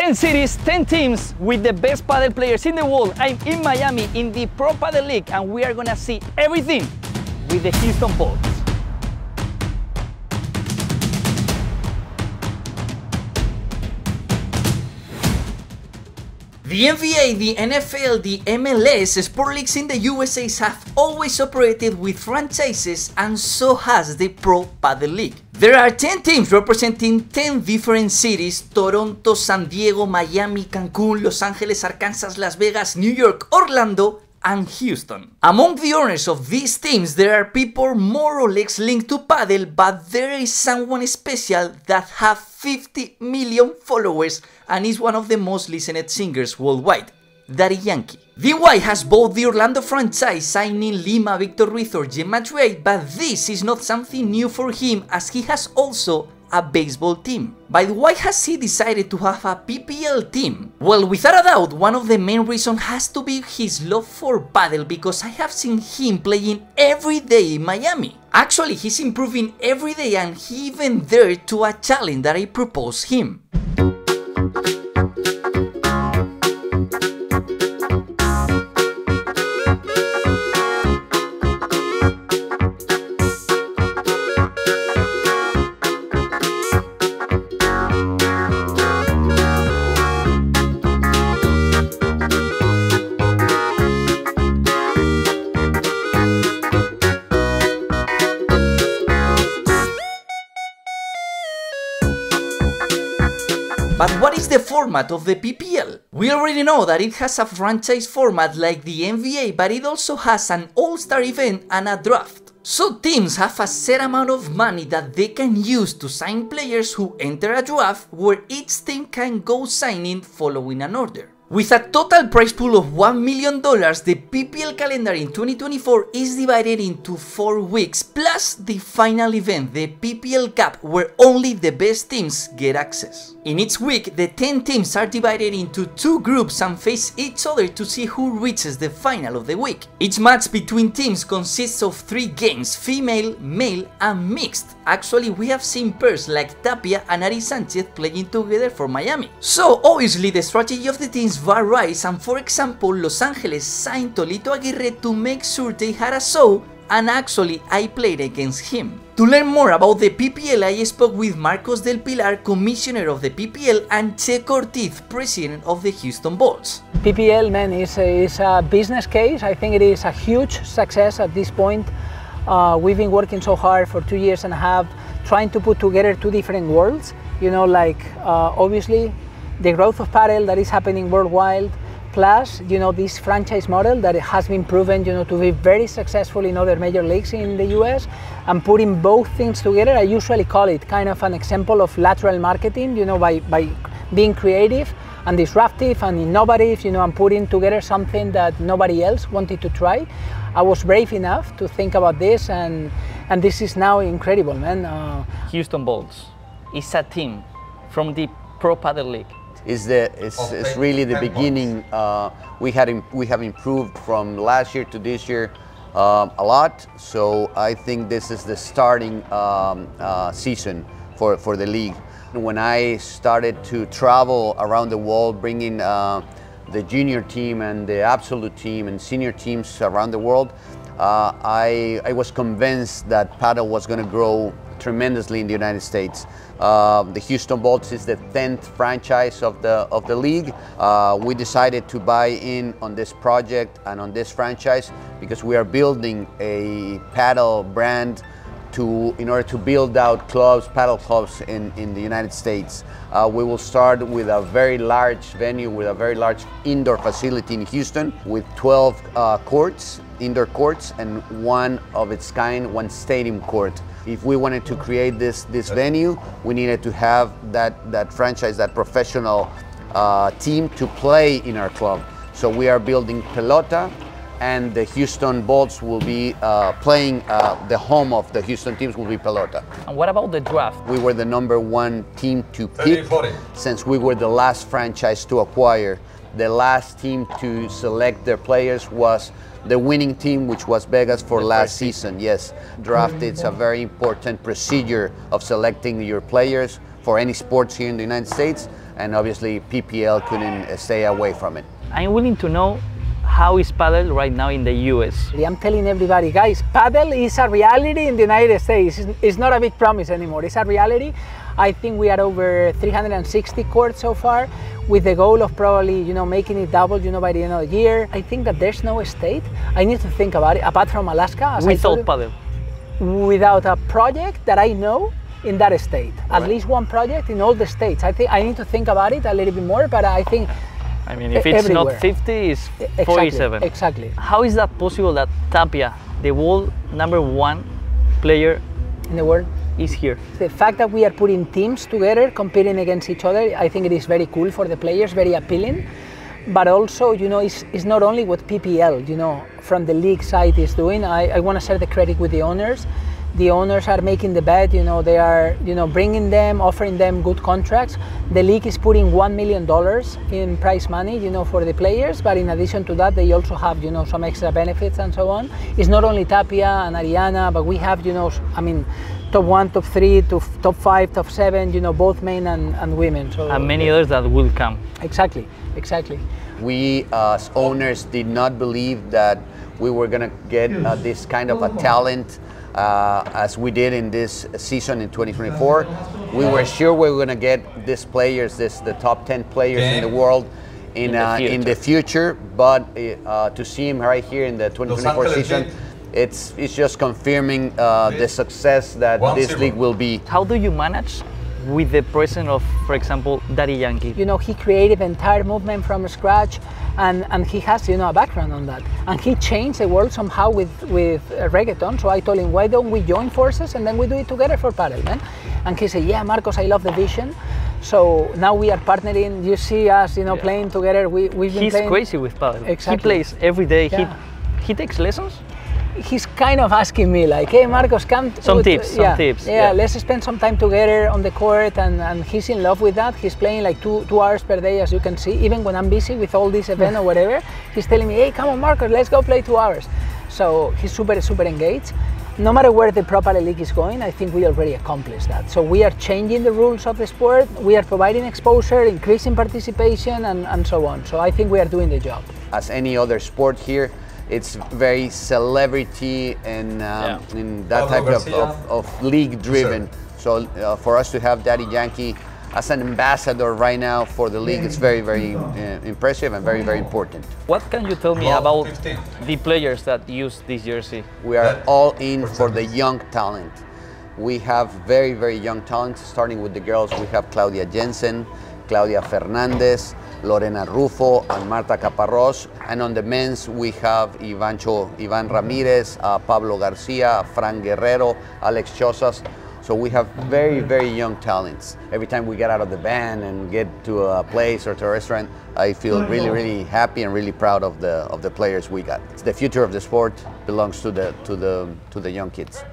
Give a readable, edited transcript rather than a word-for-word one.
10 cities, 10 teams with the best padel players in the world. I'm in Miami in the Pro Padel League, and we are gonna see everything with the Houston Bolts. The NBA, the NFL, the MLS, sport leagues in the USA have always operated with franchises, and so has the Pro Padel League. There are 10 teams representing 10 different cities: Toronto, San Diego, Miami, Cancun, Los Angeles, Arkansas, Las Vegas, New York, Orlando, and Houston. Among the owners of these teams, there are people more or less linked to padel, but there is someone special that have 50 million followers and is one of the most listened singers worldwide, Daddy Yankee. DY has bought the Orlando franchise, signing Lima, Victor Ruiz or Jim Madrid, but this is not something new for him, as he has also a baseball team. But why has he decided to have a PPL team? Well, without a doubt, one of the main reasons has to be his love for padel, because I have seen him playing every day in Miami. Actually, he's improving every day, and he even dared to a challenge that I proposed him. But what is the format of the PPL? We already know that it has a franchise format like the NBA, but it also has an all-star event and a draft. So teams have a set amount of money that they can use to sign players who enter a draft, where each team can go signing following an order. With a total prize pool of $1 million, the PPL calendar in 2024 is divided into 4 weeks, plus the final event, the PPL Cup, where only the best teams get access. In each week, the 10 teams are divided into 2 groups and face each other to see who reaches the final of the week. Each match between teams consists of 3 games: female, male, and mixed. Actually, we have seen pairs like Tapia and Sanchez playing together for Miami. So obviously the strategy of the teams varies, and for example, Los Angeles signed Tolito Aguirre to make sure they had a show, and actually I played against him. To learn more about the PPL, I spoke with Marcos del Pilar, commissioner of the PPL, and Checo Ortiz, president of the Houston Bolts. PPL, man, is a business case. I think it is a huge success at this point. We've been working so hard for 2 years and a half, trying to put together 2 different worlds. You know, like obviously the growth of padel that is happening worldwide, plus, you know, this franchise model that has been proven, you know, to be very successful in other major leagues in the US, and putting both things together. I usually call it kind of an example of lateral marketing, you know, by being creative and disruptive and innovative, you know, and putting together something that nobody else wanted to try. I was brave enough to think about this, and this is now incredible, man. Houston Bolts is a team from the Pro Padel League. It's really the beginning. We have improved from last year to this year a lot. So I think this is the starting season for the league. When I started to travel around the world, bringing the junior team and the absolute team and senior teams around the world, I was convinced that padel was going to grow tremendously in the United States. The Houston Bolts is the 10th franchise of the league. We decided to buy in on this project and on this franchise because we are building a padel brand in order to build out clubs, padel clubs in the United States. We will start with a very large venue, with a very large indoor facility in Houston, with 12 courts, indoor courts, and one of its kind, one stadium court. If we wanted to create this venue, we needed to have that franchise, that professional team to play in our club. So we are building Pelota, and the Houston Bolts will be playing, the home of the Houston teams will be Pelota. And what about the draft? We were the #1 team to pick, since we were the last franchise to acquire. The last team to select their players was the winning team, which was Vegas for last season. Yes, draft, it's a very important procedure of selecting your players for any sports here in the United States. and obviously PPL couldn't stay away from it. I'm willing to know how is padel right now in the US? I'm telling everybody, guys, padel is a reality in the United States. It's not a big promise anymore. It's a reality. I think we are over 360 courts so far, with the goal of probably, making it double, by the end of the year. I think that there's no state. I need to think about it, apart from Alaska. Without padel? Without a project that I know in that state. Right. At least one project in all the states. I think I need to think about it a little bit more, but I think I mean, if it's everywhere. not 50, it's 47. Exactly. How is that possible that Tapia, the world #1 player in the world, is here? The fact that we are putting teams together, competing against each other, I think it is very cool for the players, very appealing. But also, it's not only what PPL, from the league side is doing. I want to share the credit with the owners. The owners are making the bet, they are, bringing them, offering them good contracts. The league is putting $1 million in prize money, for the players, but in addition to that, they also have, some extra benefits and so on. It's not only Tapia and Ariana, but we have, top 1, top 3, to top 5, top 7, both men and women. So, and many others that will come. Exactly. We as owners did not believe that we were going to get this kind of a talent as we did in this season in 2024. We were sure we were going to get these players, the top 10 players in the world in the future, but to see him right here in the 2024 season, it's just confirming the success that this league will be. How do you manage with the presence of, for example, Daddy Yankee? He created the entire movement from scratch, and he has, a background on that. And he changed the world somehow with reggaeton. So I told him, why don't we join forces and then we do it together for padel, man? And he said, yeah, Marcos, I love the vision. So now we are partnering. You see us, playing together. We've been He's playing. Crazy with padel. Exactly. He plays every day. Yeah. He takes lessons? He's kind of asking me like, hey Marcos, come some tips. Yeah, let's spend some time together on the court, and he's in love with that. He's playing like two hours per day, as you can see. Even when I'm busy with all this event or whatever, he's telling me, hey, come on Marcos, let's go play 2 hours. So he's super engaged. No matter where the Pro Padel League is going, I think we already accomplished that. So we are changing the rules of the sport, we are providing exposure, increasing participation, and so on. So I think we are doing the job. As any other sport here, it's very celebrity and in that type of league driven. So for us to have Daddy Yankee as an ambassador right now for the league, it's very impressive and very important. What can you tell me about the players that use this jersey? We are all in for the young talent. We have very young talent, starting with the girls. We have Claudia Jensen, Claudia Fernandez, Lorena Rufo, and Marta Caparrós. And on the men's, we have Ivan Ramirez, Pablo Garcia, Fran Guerrero, Alex Chozas. So we have very young talents. Every time we get out of the van and get to a place or to a restaurant, I feel really happy and really proud of the players we got. The future of the sport belongs to the young kids.